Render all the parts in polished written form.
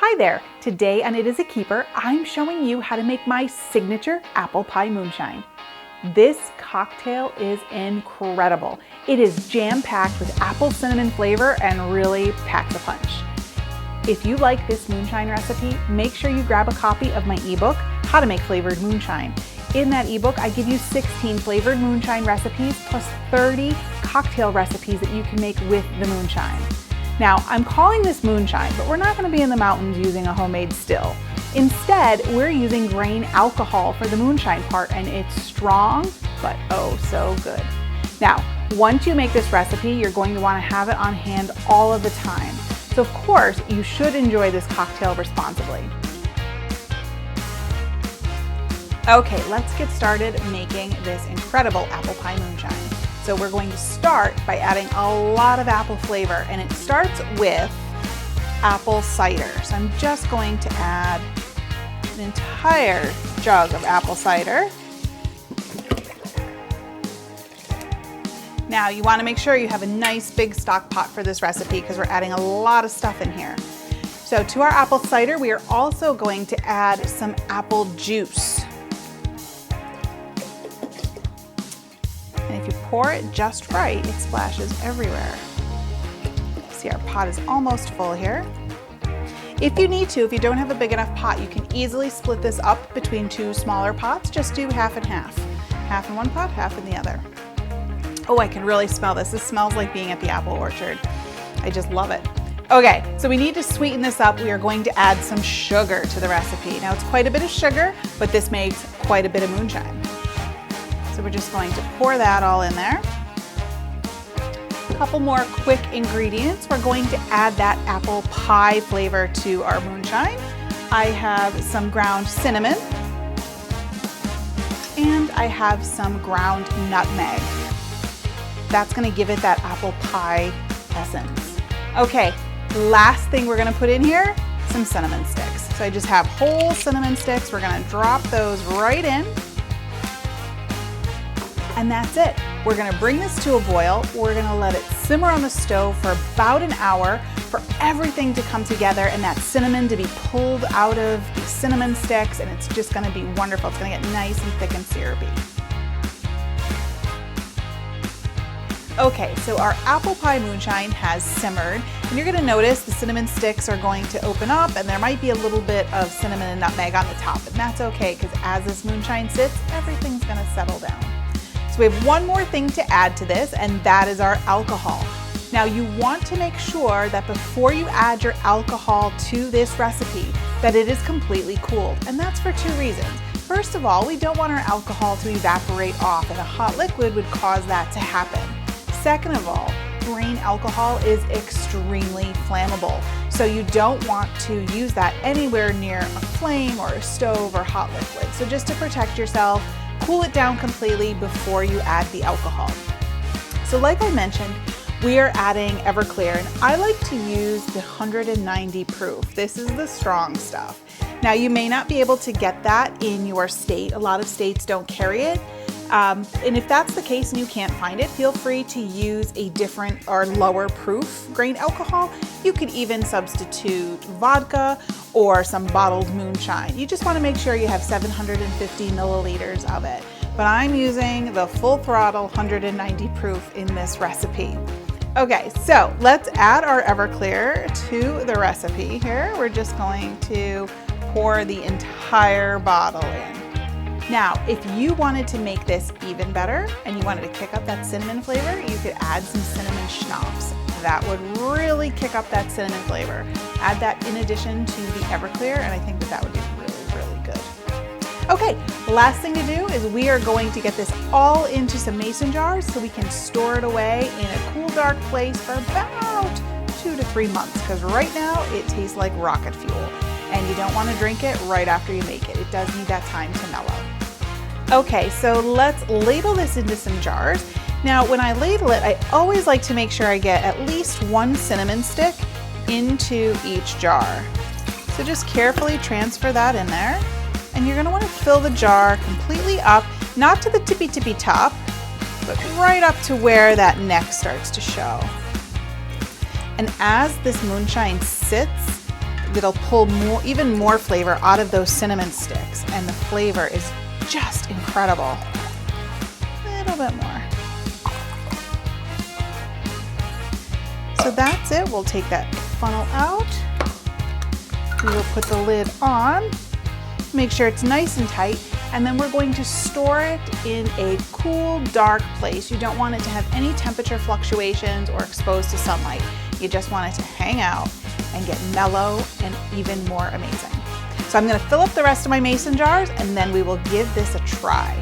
Hi there! Today on It Is a Keeper, I'm showing you how to make my signature apple pie moonshine. This cocktail is incredible. It is jam-packed with apple cinnamon flavor and really packs a punch. If you like this moonshine recipe, make sure you grab a copy of my ebook, How to Make Flavored Moonshine. In that ebook, I give you 16 flavored moonshine recipes plus 30 cocktail recipes that you can make with the moonshine. Now, I'm calling this moonshine, but we're not going to be in the mountains using a homemade still. Instead, we're using grain alcohol for the moonshine part, and it's strong, but oh so good. Now, once you make this recipe, you're going to want to have it on hand all of the time. So of course, you should enjoy this cocktail responsibly. Okay, let's get started making this incredible apple pie moonshine. So we're going to start by adding a lot of apple flavor, and it starts with apple cider. So I'm just going to add an entire jug of apple cider. Now you want to make sure you have a nice big stock pot for this recipe because we're adding a lot of stuff in here. So to our apple cider, we are also going to add some apple juice. And if you pour it just right, it splashes everywhere. See, our pot is almost full here. If you need to, if you don't have a big enough pot, you can easily split this up between two smaller pots. Just do half and half. Half in one pot, half in the other. Oh, I can really smell this. This smells like being at the apple orchard. I just love it. Okay, so we need to sweeten this up. We are going to add some sugar to the recipe. Now it's quite a bit of sugar, but this makes quite a bit of moonshine. So we're just going to pour that all in there. A couple more quick ingredients. We're going to add that apple pie flavor to our moonshine. I have some ground cinnamon and I have some ground nutmeg. That's going to give it that apple pie essence. Okay, last thing we're going to put in here, some cinnamon sticks. So I just have whole cinnamon sticks. We're going to drop those right in. And that's it. We're gonna bring this to a boil. We're gonna let it simmer on the stove for about an hour for everything to come together and that cinnamon to be pulled out of the cinnamon sticks, and it's just gonna be wonderful. It's gonna get nice and thick and syrupy. Okay, so our apple pie moonshine has simmered, and you're gonna notice the cinnamon sticks are going to open up and there might be a little bit of cinnamon and nutmeg on the top, and that's okay because as this moonshine sits, everything's gonna settle down. We have one more thing to add to this, and that is our alcohol. Now you want to make sure that before you add your alcohol to this recipe that it is completely cooled, and that's for two reasons. First of all, we don't want our alcohol to evaporate off, and a hot liquid would cause that to happen. Second of all, grain alcohol is extremely flammable, so you don't want to use that anywhere near a flame or a stove or hot liquid. So just to protect yourself, cool it down completely before you add the alcohol. So like I mentioned, we are adding Everclear, and I like to use the 190 proof. This is the strong stuff. Now you may not be able to get that in your state. A lot of states don't carry it. And if that's the case and you can't find it, feel free to use a different or lower proof grain alcohol. You could even substitute vodka or some bottled moonshine. You just want to make sure you have 750 milliliters of it. But I'm using the full throttle 190 proof in this recipe. Okay, so let's add our Everclear to the recipe here. We're just going to pour the entire bottle in. Now, if you wanted to make this even better and you wanted to kick up that cinnamon flavor, you could add some cinnamon schnapps. That would really kick up that cinnamon flavor. Add that in addition to the Everclear, and I think that would be really, really good. Okay, the last thing to do is we are going to get this all into some mason jars so we can store it away in a cool, dark place for about 2 to 3 months, because right now it tastes like rocket fuel, and you don't want to drink it right after you make it. It does need that time to mellow. Okay, so let's ladle this into some jars. Now, when I ladle it, I always like to make sure I get at least 1 cinnamon stick into each jar. So just carefully transfer that in there. And you're gonna wanna fill the jar completely up, not to the tippy top, but right up to where that neck starts to show. And as this moonshine sits, that'll pull even more flavor out of those cinnamon sticks, and the flavor is just incredible. A little bit more. So that's it. We'll take that funnel out. We will put the lid on, make sure it's nice and tight, and then we're going to store it in a cool, dark place. You don't want it to have any temperature fluctuations or exposed to sunlight. You just want it to hang out and get mellow and even more amazing. So I'm going to fill up the rest of my mason jars, and then we will give this a try.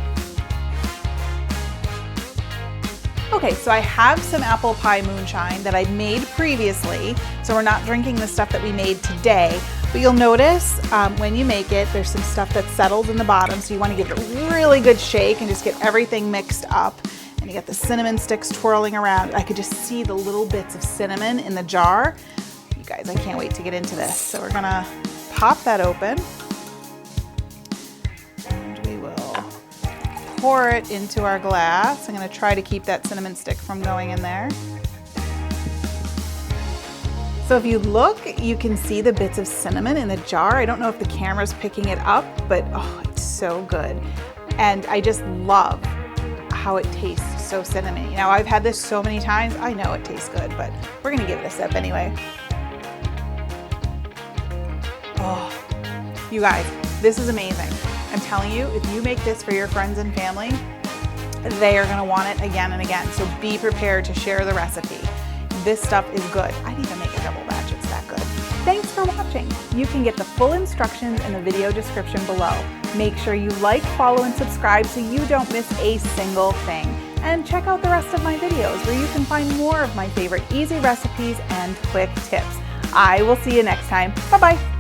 Okay, so I have some apple pie moonshine that I made previously, so we're not drinking the stuff that we made today, but you'll notice when you make it, there's some stuff that settles in the bottom, so you want to give it a really good shake and just get everything mixed up. And you get the cinnamon sticks twirling around. I could just see the little bits of cinnamon in the jar. You guys, I can't wait to get into this. So we're gonna pop that open, and we will pour it into our glass. I'm gonna try to keep that cinnamon stick from going in there. So if you look, you can see the bits of cinnamon in the jar. I don't know if the camera's picking it up, but oh, it's so good. And I just love how it tastes so cinnamony. Now, I've had this so many times, I know it tastes good, but we're gonna give it a sip anyway. Oh, you guys, this is amazing. I'm telling you, if you make this for your friends and family, they are gonna want it again and again. So be prepared to share the recipe. This stuff is good. I'd even make a double batch, it's that good. Thanks for watching. You can get the full instructions in the video description below. Make sure you like, follow, and subscribe so you don't miss a single thing. And check out the rest of my videos where you can find more of my favorite easy recipes and quick tips. I will see you next time. Bye-bye.